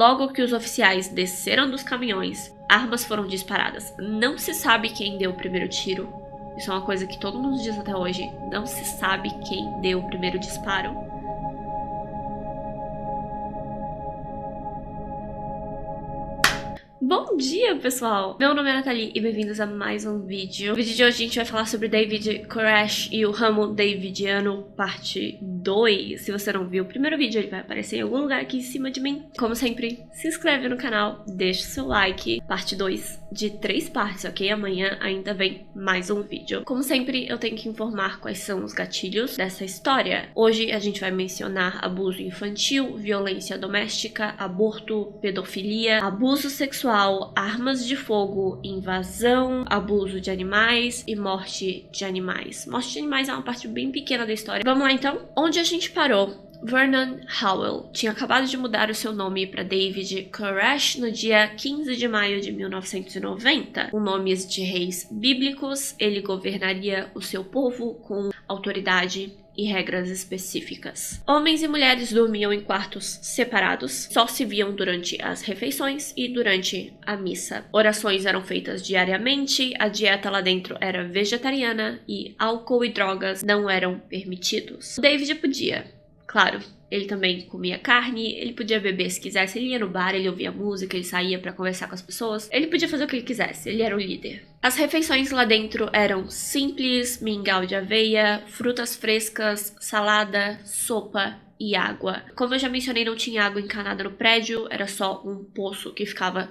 Logo que os oficiais desceram dos caminhões, armas foram disparadas. Não se sabe quem deu o primeiro tiro. Isso é uma coisa que todo mundo diz até hoje. Não se sabe quem deu o primeiro disparo. Bom dia, pessoal! Meu nome é Nathalie e bem-vindos a mais um vídeo. No vídeo de hoje a gente vai falar sobre David Koresh e o ramo davidiano, parte 2. Se você não viu o primeiro vídeo, ele vai aparecer em algum lugar aqui em cima de mim. Como sempre, se inscreve no canal, deixa o seu like. Parte 2 de 3 partes, ok? Amanhã ainda vem mais um vídeo. Como sempre, eu tenho que informar quais são os gatilhos dessa história. Hoje a gente vai mencionar abuso infantil, violência doméstica, aborto, pedofilia, abuso sexual, armas de fogo, invasão, abuso de animais e morte de animais. Morte de animais é uma parte bem pequena da história. Vamos lá então? Onde a gente parou? Vernon Howell tinha acabado de mudar o seu nome para David Koresh no dia 15 de maio de 1990. Com nomes de reis bíblicos, ele governaria o seu povo com autoridade e regras específicas. Homens e mulheres dormiam em quartos separados, só se viam durante as refeições e durante a missa. Orações eram feitas diariamente, a dieta lá dentro era vegetariana e álcool e drogas não eram permitidos. O David podia. Claro, ele também comia carne, ele podia beber se quisesse, ele ia no bar, ele ouvia música, ele saía pra conversar com as pessoas, ele podia fazer o que ele quisesse, ele era o líder. As refeições lá dentro eram simples, mingau de aveia, frutas frescas, salada, sopa e água. Como eu já mencionei, não tinha água encanada no prédio, era só um poço que ficava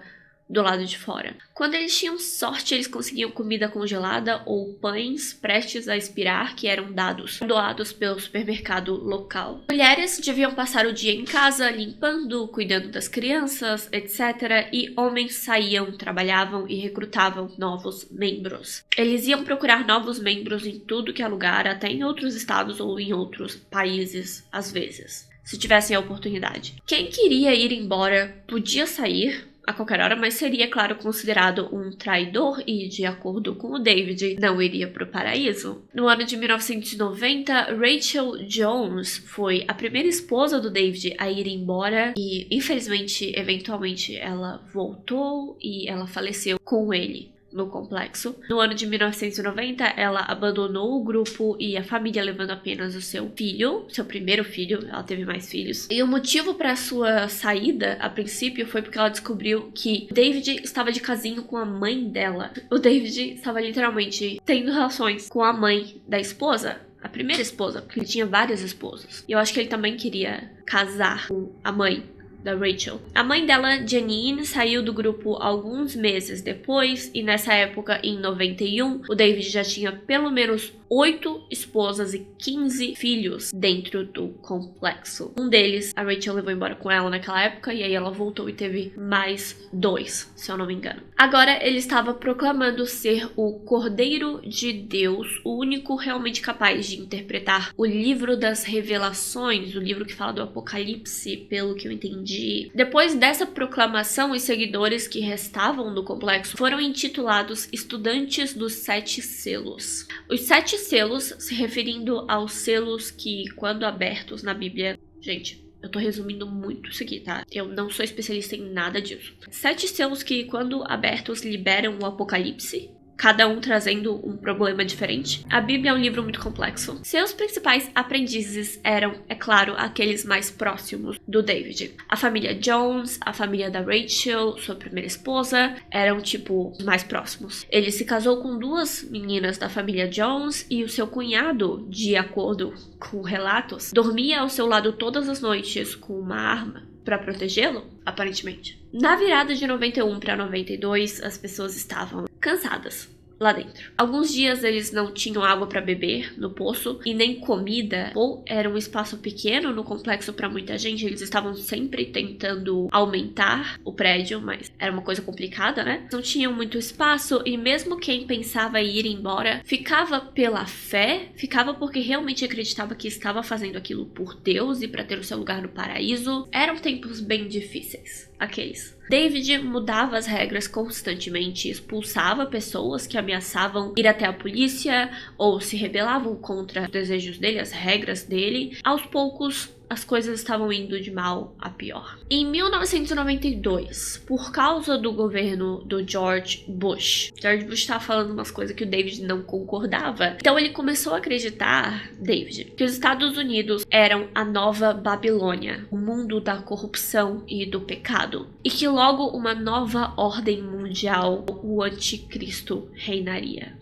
do lado de fora. Quando eles tinham sorte, eles conseguiam comida congelada ou pães prestes a expirar, que eram doados pelo supermercado local. Mulheres deviam passar o dia em casa, limpando, cuidando das crianças, etc. E homens saíam, trabalhavam e recrutavam novos membros. Eles iam procurar novos membros em tudo que é lugar, até em outros estados ou em outros países, às vezes, se tivessem a oportunidade. Quem queria ir embora podia sair a qualquer hora, mas seria, claro, considerado um traidor e, de acordo com o David, não iria para o paraíso. No ano de 1990, Rachel Jones foi a primeira esposa do David a ir embora e, infelizmente, eventualmente, ela voltou e ela faleceu com ele no complexo. No ano de 1990, ela abandonou o grupo e a família, levando apenas o seu filho, seu primeiro filho. Ela teve mais filhos. E o motivo para sua saída, a princípio, foi porque ela descobriu que David estava de casinho com a mãe dela. O David estava literalmente tendo relações com a mãe da esposa, a primeira esposa, porque ele tinha várias esposas. E eu acho que ele também queria casar com a mãe da Rachel. A mãe dela, Janine, saiu do grupo alguns meses depois, e nessa época, em 91, o David já tinha pelo menos 8 esposas e 15 filhos dentro do complexo. Um deles, a Rachel levou embora com ela naquela época, e aí ela voltou e teve mais 2, se eu não me engano. Agora, ele estava proclamando ser o Cordeiro de Deus, o único realmente capaz de interpretar o livro das revelações, o livro que fala do Apocalipse, pelo que eu entendi. Depois dessa proclamação, os seguidores que restavam do complexo foram intitulados Estudantes dos 7 Selos. Os 7 selos, se referindo aos selos que, quando abertos na Bíblia... Gente, eu tô resumindo muito isso aqui, tá? Eu não sou especialista em nada disso. 7 selos que, quando abertos, liberam o Apocalipse, cada um trazendo um problema diferente. A Bíblia é um livro muito complexo. Seus principais aprendizes eram, é claro, aqueles mais próximos do David. A família Jones, a família da Rachel, sua primeira esposa, eram, tipo, os mais próximos. Ele se casou com 2 meninas da família Jones e o seu cunhado, de acordo com relatos, dormia ao seu lado todas as noites com uma arma para protegê-lo, aparentemente. Na virada de 91 para 92, as pessoas estavam cansadas lá dentro. Alguns dias eles não tinham água para beber no poço e nem comida, ou era um espaço pequeno no complexo para muita gente. Eles estavam sempre tentando aumentar o prédio, mas era uma coisa complicada, né? Não tinham muito espaço e mesmo quem pensava em ir embora ficava pela fé, ficava porque realmente acreditava que estava fazendo aquilo por Deus e para ter o seu lugar no paraíso. Eram tempos bem difíceis, aqueles. David mudava as regras constantemente, expulsava pessoas que ameaçavam ir até a polícia ou se rebelavam contra os desejos dele, as regras dele. Aos poucos, as coisas estavam indo de mal a pior. Em 1992, por causa do governo do George Bush estava falando umas coisas que o David não concordava. Então ele começou a acreditar, David, que os Estados Unidos eram a nova Babilônia, o mundo da corrupção e do pecado, e que logo uma nova ordem mundial, o anticristo, reinaria.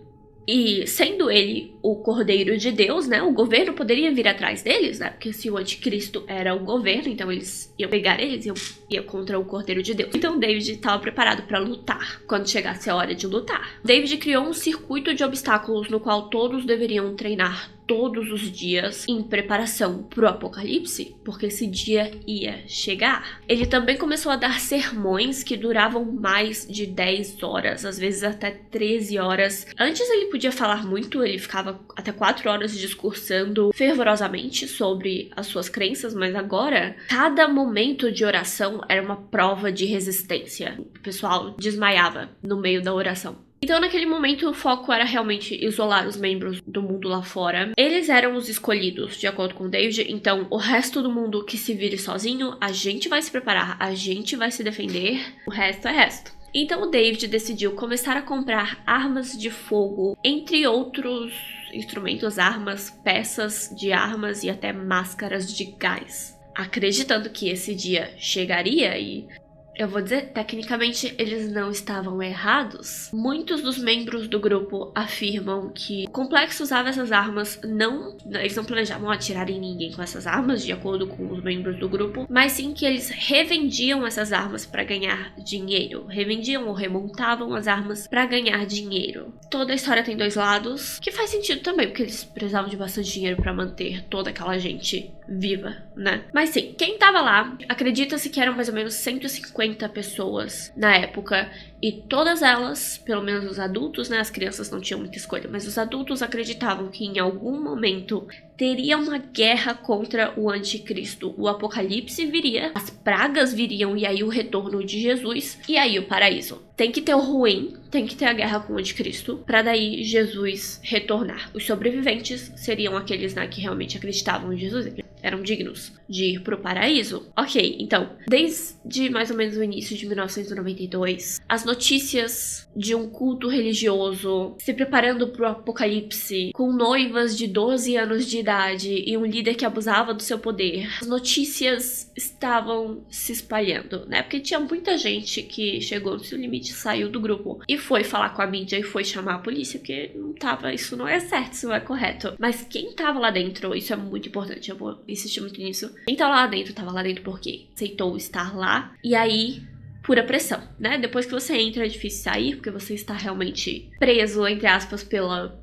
E sendo ele o Cordeiro de Deus, né, o governo poderia vir atrás deles, né, porque se o anticristo era o governo, então eles iam pegar eles e iam contra o Cordeiro de Deus. Então David estava preparado para lutar quando chegasse a hora de lutar. David criou um circuito de obstáculos no qual todos deveriam treinar todos os dias em preparação para o apocalipse, porque esse dia ia chegar. Ele também começou a dar sermões que duravam mais de 10 horas, às vezes até 13 horas. Antes ele podia falar muito, ele ficava até 4 horas discursando fervorosamente sobre as suas crenças, mas agora, cada momento de oração era uma prova de resistência. O pessoal desmaiava no meio da oração. Então, naquele momento, o foco era realmente isolar os membros do mundo lá fora. Eles eram os escolhidos, de acordo com David. Então, o resto do mundo que se vire sozinho, a gente vai se preparar, a gente vai se defender, o resto é resto. Então, o David decidiu começar a comprar armas de fogo, entre outros instrumentos, armas, peças de armas e até máscaras de gás, acreditando que esse dia chegaria e... eu vou dizer, tecnicamente eles não estavam errados. Muitos dos membros do grupo afirmam que o complexo usava essas armas, eles não planejavam atirar em ninguém com essas armas, de acordo com os membros do grupo, mas sim que eles revendiam essas armas para ganhar dinheiro. Revendiam ou remontavam as armas para ganhar dinheiro. Toda a história tem dois lados, que faz sentido também, porque eles precisavam de bastante dinheiro para manter toda aquela gente viva, né? Mas sim, quem tava lá, acredita-se que eram mais ou menos 150 pessoas na época, e todas elas, pelo menos os adultos, né, as crianças não tinham muita escolha, mas os adultos acreditavam que em algum momento teria uma guerra contra o anticristo. O apocalipse viria, as pragas viriam, e aí o retorno de Jesus, e aí o paraíso. Tem que ter o ruim, tem que ter a guerra com o anticristo, pra daí Jesus retornar. Os sobreviventes seriam aqueles, né, que realmente acreditavam em Jesus, eram dignos de ir pro paraíso. Ok, então, desde mais ou menos o início de 1992, as notícias de um culto religioso se preparando pro apocalipse, com noivas de 12 anos de idade e um líder que abusava do seu poder, as notícias estavam se espalhando, né? Porque tinha muita gente que chegou no seu limite, saiu do grupo e foi falar com a mídia e foi chamar a polícia, porque isso não é certo, isso não é correto. Mas quem tava lá dentro, isso é muito importante, eu vou insistir muito nisso. Quem tava lá dentro porque aceitou estar lá, e aí pura pressão, né? Depois que você entra é difícil sair, porque você está realmente preso, entre aspas,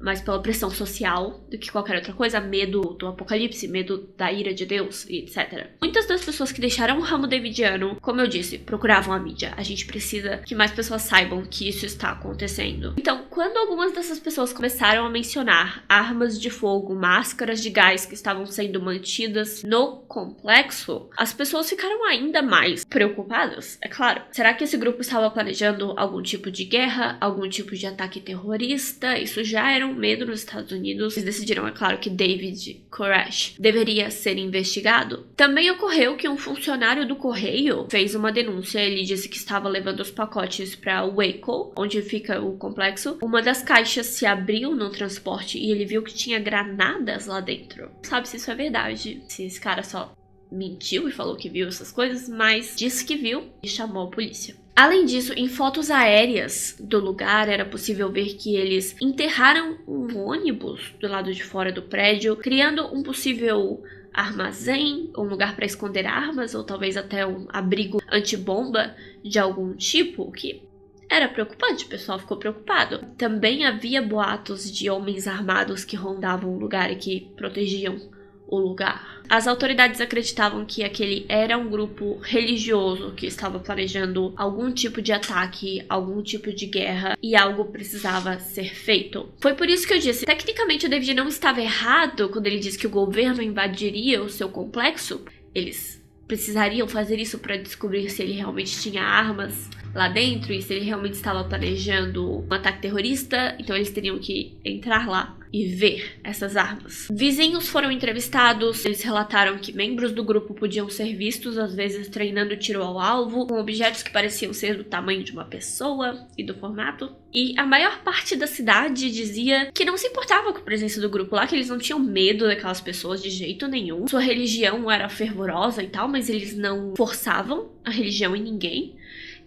mais pela pressão social do que qualquer outra coisa, medo do apocalipse, medo da ira de Deus e etc. Muitas das pessoas que deixaram o ramo davidiano, como eu disse, procuravam a mídia. A gente precisa que mais pessoas saibam que isso está acontecendo. Então, quando algumas dessas pessoas começaram a mencionar armas de fogo, máscaras de gás que estavam sendo mantidas no complexo, as pessoas ficaram ainda mais preocupadas, é claro. Será que esse grupo estava planejando algum tipo de guerra, algum tipo de ataque terrorista? Isso já era um medo nos Estados Unidos. Eles decidiram, é claro, que David Koresh deveria ser investigado. Também ocorreu que um funcionário do correio fez uma denúncia. Ele disse que estava levando os pacotes para Waco, onde fica o complexo. Uma das caixas se abriu no transporte e ele viu que tinha granadas lá dentro. Não sabe se isso é verdade, se esse cara só mentiu e falou que viu essas coisas, mas disse que viu e chamou a polícia. Além disso, em fotos aéreas do lugar, era possível ver que eles enterraram um ônibus do lado de fora do prédio, criando um possível armazém, um lugar para esconder armas, ou talvez até um abrigo antibomba de algum tipo, que era preocupante, o pessoal ficou preocupado. Também havia boatos de homens armados que rondavam o lugar e que protegiam o lugar. As autoridades acreditavam que aquele era um grupo religioso que estava planejando algum tipo de ataque, algum tipo de guerra, e algo precisava ser feito. Foi por isso que eu disse, tecnicamente o David não estava errado quando ele disse que o governo invadiria o seu complexo. Eles precisariam fazer isso para descobrir se ele realmente tinha armas lá dentro e se ele realmente estava planejando um ataque terrorista, então eles teriam que entrar lá e ver essas armas. Vizinhos foram entrevistados, eles relataram que membros do grupo podiam ser vistos às vezes treinando tiro ao alvo, com objetos que pareciam ser do tamanho de uma pessoa e do formato. E a maior parte da cidade dizia que não se importava com a presença do grupo lá, que eles não tinham medo daquelas pessoas de jeito nenhum. Sua religião era fervorosa e tal, mas eles não forçavam a religião em ninguém.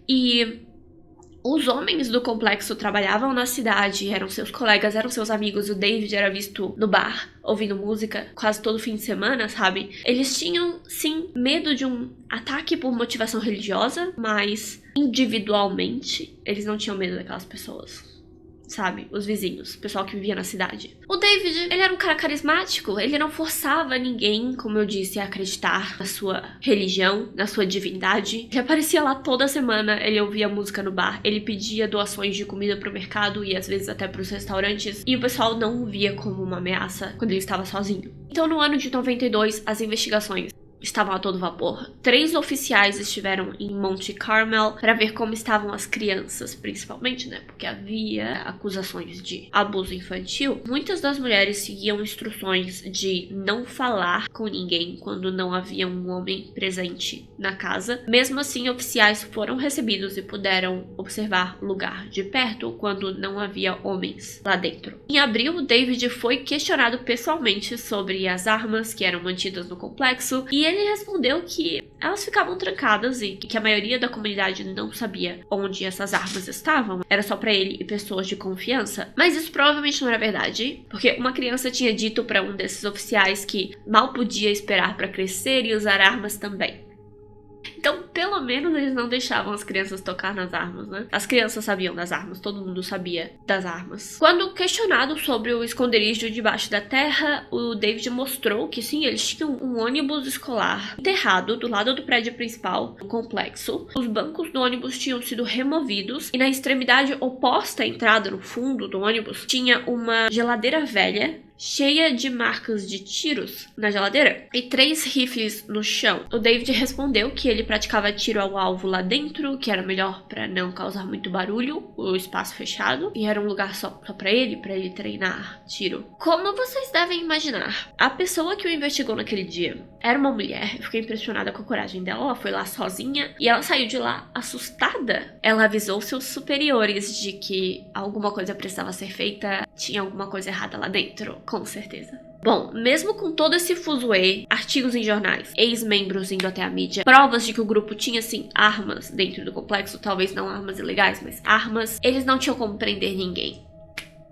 E os homens do complexo trabalhavam na cidade, eram seus colegas, eram seus amigos. O David era visto no bar, ouvindo música, quase todo fim de semana, sabe? Eles tinham, sim, medo de um ataque por motivação religiosa, mas individualmente eles não tinham medo daquelas pessoas. Sabe? Os vizinhos, o pessoal que vivia na cidade. O David, ele era um cara carismático, ele não forçava ninguém, como eu disse, a acreditar na sua religião, na sua divindade. Ele aparecia lá toda semana, ele ouvia música no bar, ele pedia doações de comida pro mercado e às vezes até pros restaurantes, e o pessoal não o via como uma ameaça quando ele estava sozinho. Então no ano de 92, as investigações estavam a todo vapor. 3 oficiais estiveram em Monte Carmel para ver como estavam as crianças, principalmente, né? Porque havia acusações de abuso infantil. Muitas das mulheres seguiam instruções de não falar com ninguém quando não havia um homem presente na casa. Mesmo assim, oficiais foram recebidos e puderam observar o lugar de perto quando não havia homens lá dentro. Em abril, David foi questionado pessoalmente sobre as armas que eram mantidas no complexo e ele respondeu que elas ficavam trancadas e que a maioria da comunidade não sabia onde essas armas estavam. Era só pra ele e pessoas de confiança. Mas isso provavelmente não era verdade, porque uma criança tinha dito pra um desses oficiais que mal podia esperar pra crescer e usar armas também. Então, pelo menos eles não deixavam as crianças tocar nas armas, né? As crianças sabiam das armas, todo mundo sabia das armas. Quando questionado sobre o esconderijo debaixo da terra, o David mostrou que sim, eles tinham um ônibus escolar enterrado do lado do prédio principal do complexo. Os bancos do ônibus tinham sido removidos e na extremidade oposta à entrada, no fundo do ônibus, tinha uma geladeira velha cheia de marcas de tiros na geladeira e 3 rifles no chão. O David respondeu que ele praticava tiro ao alvo lá dentro, que era melhor para não causar muito barulho, o espaço fechado, e era um lugar só para ele treinar tiro. Como vocês devem imaginar, a pessoa que o investigou naquele dia era uma mulher. Eu fiquei impressionada com a coragem dela. Ela foi lá sozinha e ela saiu de lá assustada. Ela avisou seus superiores de que alguma coisa precisava ser feita, tinha alguma coisa errada lá dentro. Com certeza. Bom, mesmo com todo esse fuzuê, artigos em jornais, ex-membros indo até a mídia, provas de que o grupo tinha, sim, armas dentro do complexo, talvez não armas ilegais, mas armas, eles não tinham como prender ninguém.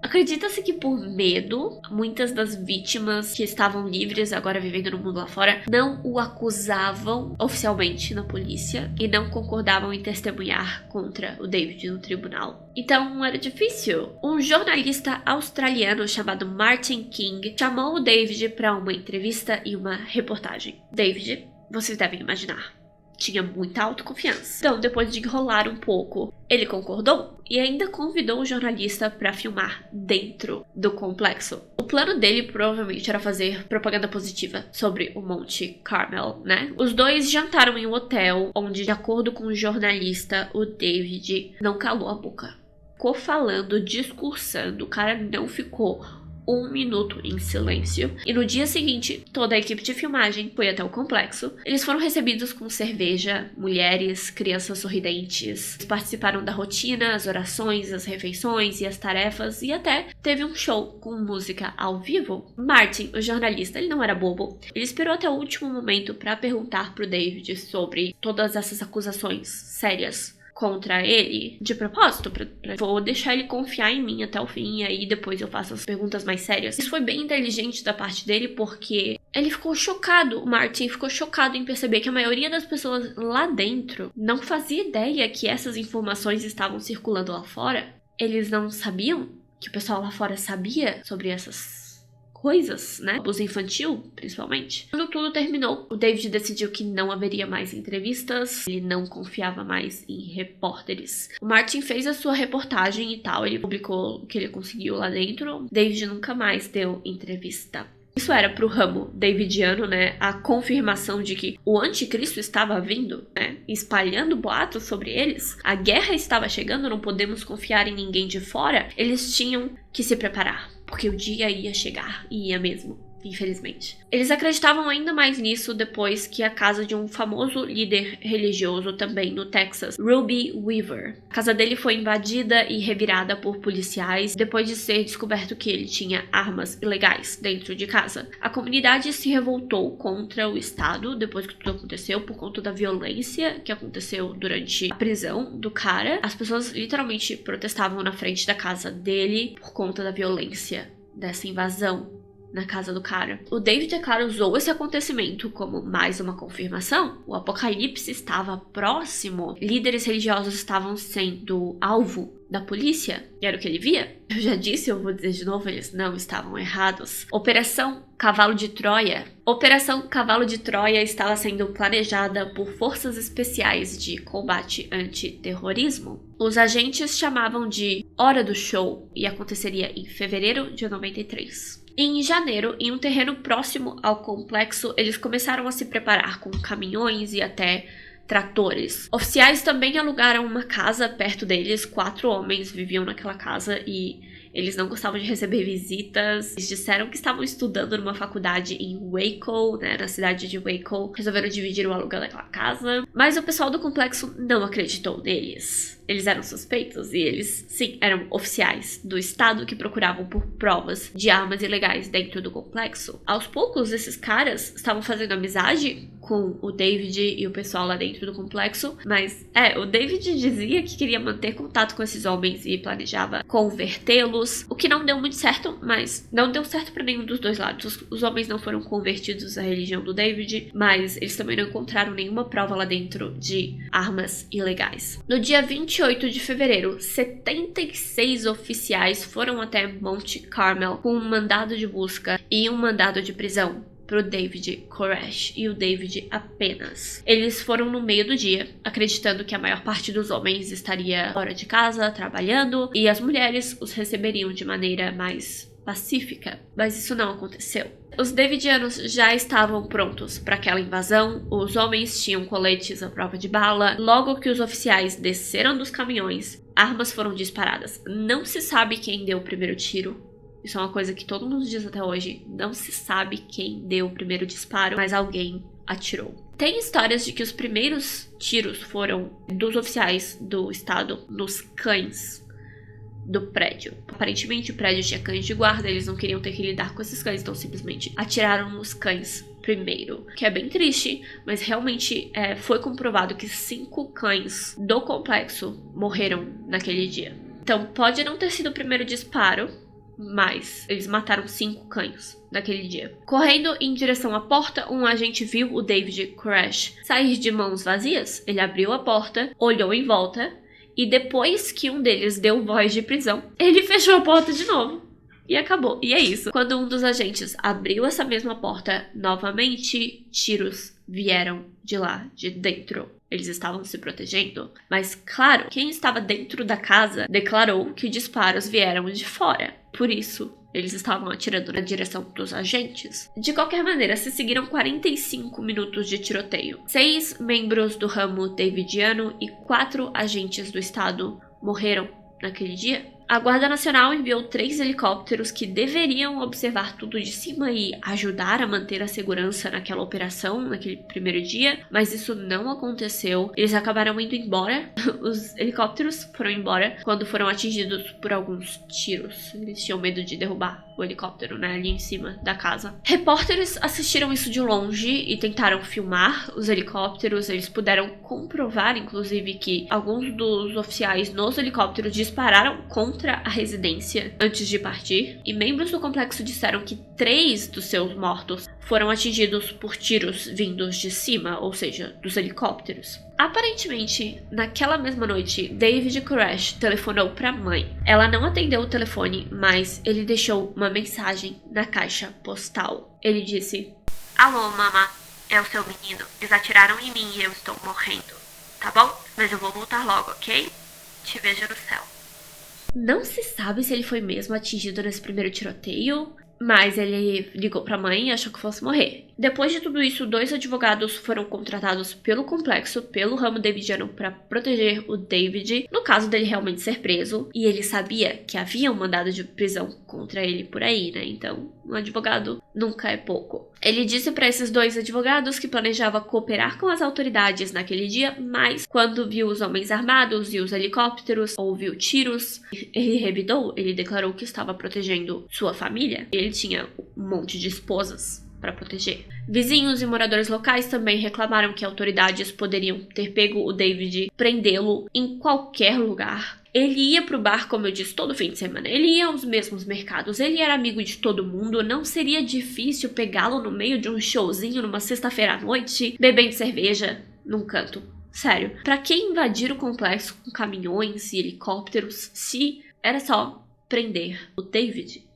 Acredita-se que por medo, muitas das vítimas que estavam livres, agora vivendo no mundo lá fora, não o acusavam oficialmente na polícia e não concordavam em testemunhar contra o David no tribunal. Então era difícil. Um jornalista australiano chamado Martin King chamou o David para uma entrevista e uma reportagem. David, vocês devem imaginar, tinha muita autoconfiança. Então, depois de enrolar um pouco, ele concordou e ainda convidou o jornalista para filmar dentro do complexo. O plano dele provavelmente era fazer propaganda positiva sobre o Monte Carmel, né? Os dois jantaram em um hotel onde, de acordo com o jornalista, o David não calou a boca. Ficou falando, discursando, o cara não ficou 1 minuto em silêncio. E no dia seguinte, toda a equipe de filmagem foi até o complexo. Eles foram recebidos com cerveja, mulheres, crianças sorridentes. Eles participaram da rotina, as orações, as refeições e as tarefas. E até teve um show com música ao vivo. Martin, o jornalista, ele não era bobo. Ele esperou até o último momento para perguntar pro David sobre todas essas acusações sérias contra ele, de propósito, vou deixar ele confiar em mim até o fim, e aí depois eu faço as perguntas mais sérias. Isso foi bem inteligente da parte dele, porque ele ficou chocado, o Martin ficou chocado em perceber que a maioria das pessoas lá dentro não fazia ideia que essas informações estavam circulando lá fora. Eles não sabiam que o pessoal lá fora sabia sobre essas coisas, né? Abuso infantil, principalmente. Quando tudo terminou, o David decidiu que não haveria mais entrevistas, ele não confiava mais em repórteres. O Martin fez a sua reportagem e tal, ele publicou o que ele conseguiu lá dentro. David nunca mais deu entrevista. Isso era pro ramo davidiano, né, a confirmação de que o anticristo estava vindo, né, espalhando boatos sobre eles. A guerra estava chegando, não podemos confiar em ninguém de fora. Eles tinham que se preparar. porque o dia ia chegar, e ia mesmo. Infelizmente. Eles acreditavam ainda mais nisso depois que a casa de um famoso líder religioso também no Texas, Ruby Weaver. A casa dele foi invadida e revirada por policiais depois de ser descoberto que ele tinha armas ilegais dentro de casa. A comunidade se revoltou contra o estado depois que tudo aconteceu por conta da violência que aconteceu durante a prisão do cara. As pessoas literalmente protestavam na frente da casa dele por conta da violência dessa invasão na casa do cara. O David, é claro, usou esse acontecimento como mais uma confirmação. O apocalipse estava próximo. Líderes religiosos estavam sendo alvo da polícia. E era o que ele via. Eu já disse, eu vou dizer de novo, eles não estavam errados. Operação Cavalo de Troia. Operação Cavalo de Troia estava sendo planejada por forças especiais de combate antiterrorismo. Os agentes chamavam de Hora do Show e aconteceria em fevereiro de 93. Em janeiro, em um terreno próximo ao complexo, eles começaram a se preparar com caminhões e até tratores. Oficiais também alugaram uma casa perto deles. 4 homens viviam naquela casa e eles não gostavam de receber visitas. Eles disseram que estavam estudando numa faculdade em Waco, né, na cidade de Waco. Resolveram dividir o aluguel daquela casa. Mas o pessoal do complexo não acreditou neles. Eles eram suspeitos e eles, sim, eram oficiais do estado que procuravam por provas de armas ilegais dentro do complexo. Aos poucos, esses caras estavam fazendo amizade com o David e o pessoal lá dentro do complexo, mas o David dizia que queria manter contato com esses homens e planejava convertê-los, o que não deu muito certo, mas não deu certo para nenhum dos dois lados. Os homens não foram convertidos à religião do David, mas eles também não encontraram nenhuma prova lá dentro de armas ilegais. No dia 28 de fevereiro, 76 oficiais foram até Monte Carmel com um mandado de busca e um mandado de prisão pro David Koresh e o David apenas. Eles foram no meio do dia, acreditando que a maior parte dos homens estaria fora de casa, trabalhando, e as mulheres os receberiam de maneira mais pacífica, mas isso não aconteceu. Os davidianos já estavam prontos para aquela invasão, os homens tinham coletes à prova de bala. Logo que os oficiais desceram dos caminhões, armas foram disparadas. Não se sabe quem deu o primeiro tiro. Isso é uma coisa que todo mundo diz até hoje. Não se sabe quem deu o primeiro disparo, mas alguém atirou. Tem histórias de que os primeiros tiros foram dos oficiais do estado nos cães do prédio. Aparentemente o prédio tinha cães de guarda, eles não queriam ter que lidar com esses cães, então simplesmente atiraram nos cães primeiro. Que é bem triste, mas realmente foi comprovado que 5 cães do complexo morreram naquele dia. Então pode não ter sido o primeiro disparo, mas eles mataram 5 cães naquele dia. Correndo em direção à porta, um agente viu o David Koresh sair de mãos vazias. Ele abriu a porta, olhou em volta e depois que um deles deu voz de prisão, ele fechou a porta de novo. E acabou. E é isso. Quando um dos agentes abriu essa mesma porta novamente, tiros vieram de lá, de dentro. Eles estavam se protegendo. Mas, claro, quem estava dentro da casa declarou que disparos vieram de fora. Por isso, eles estavam atirando na direção dos agentes. De qualquer maneira, se seguiram 45 minutos de tiroteio. 6 membros do ramo davidiano e 4 agentes do estado morreram naquele dia. A Guarda Nacional enviou 3 helicópteros que deveriam observar tudo de cima e ajudar a manter a segurança naquela operação, naquele primeiro dia, mas isso não aconteceu. Eles acabaram indo embora. Os helicópteros foram embora quando foram atingidos por alguns tiros. Eles tinham medo de derrubar o helicóptero, né, ali em cima da casa. Repórteres assistiram isso de longe e tentaram filmar os helicópteros. Eles puderam comprovar, inclusive, que alguns dos oficiais nos helicópteros dispararam contra a residência antes de partir, e membros do complexo disseram que 3 dos seus mortos foram atingidos por tiros vindos de cima, ou seja, dos helicópteros. Aparentemente, naquela mesma noite, David Koresh telefonou para a mãe. Ela não atendeu o telefone, mas ele deixou uma mensagem na caixa postal. Ele disse: "Alô, mama, é o seu menino. Eles atiraram em mim e eu estou morrendo, tá bom? Mas eu vou voltar logo, ok? Te vejo no céu." Não se sabe se ele foi mesmo atingido nesse primeiro tiroteio. Mas ele ligou pra mãe e achou que fosse morrer. Depois de tudo isso, 2 advogados foram contratados pelo complexo, pelo ramo davidiano, para proteger o David, no caso dele realmente ser preso. E ele sabia que havia um mandado de prisão contra ele por aí, né? Então, um advogado nunca é pouco. Ele disse para esses 2 advogados que planejava cooperar com as autoridades naquele dia, mas quando viu os homens armados e os helicópteros, ouviu tiros, ele revidou, ele declarou que estava protegendo sua família. Ele tinha um monte de esposas para proteger. Vizinhos e moradores locais também reclamaram que autoridades poderiam ter pego o David, prendê-lo em qualquer lugar. Ele ia pro bar, como eu disse, todo fim de semana. Ele ia aos mesmos mercados. Ele era amigo de todo mundo. Não seria difícil pegá-lo no meio de um showzinho numa sexta-feira à noite, bebendo cerveja num canto. Sério. Pra que invadir o complexo com caminhões e helicópteros se era só prender o David?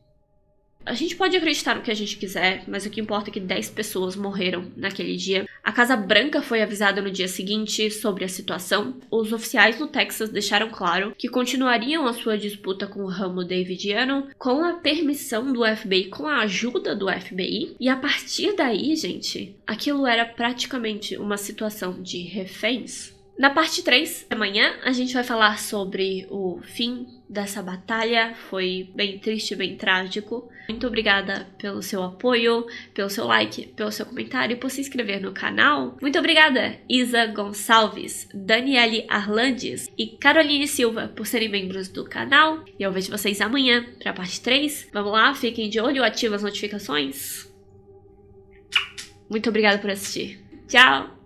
A gente pode acreditar no que a gente quiser, mas o que importa é que 10 pessoas morreram naquele dia. A Casa Branca foi avisada no dia seguinte sobre a situação. Os oficiais no Texas deixaram claro que continuariam a sua disputa com o ramo davidiano com a permissão do FBI, com a ajuda do FBI. E a partir daí, gente, aquilo era praticamente uma situação de reféns. Na parte 3, amanhã, a gente vai falar sobre o fim dessa batalha. Foi bem triste, bem trágico. Muito obrigada pelo seu apoio, pelo seu like, pelo seu comentário e por se inscrever no canal. Muito obrigada, Isa Gonçalves, Daniele Arlandes e Caroline Silva por serem membros do canal. E eu vejo vocês amanhã para a parte 3. Vamos lá, fiquem de olho, ativem as notificações. Muito obrigada por assistir. Tchau!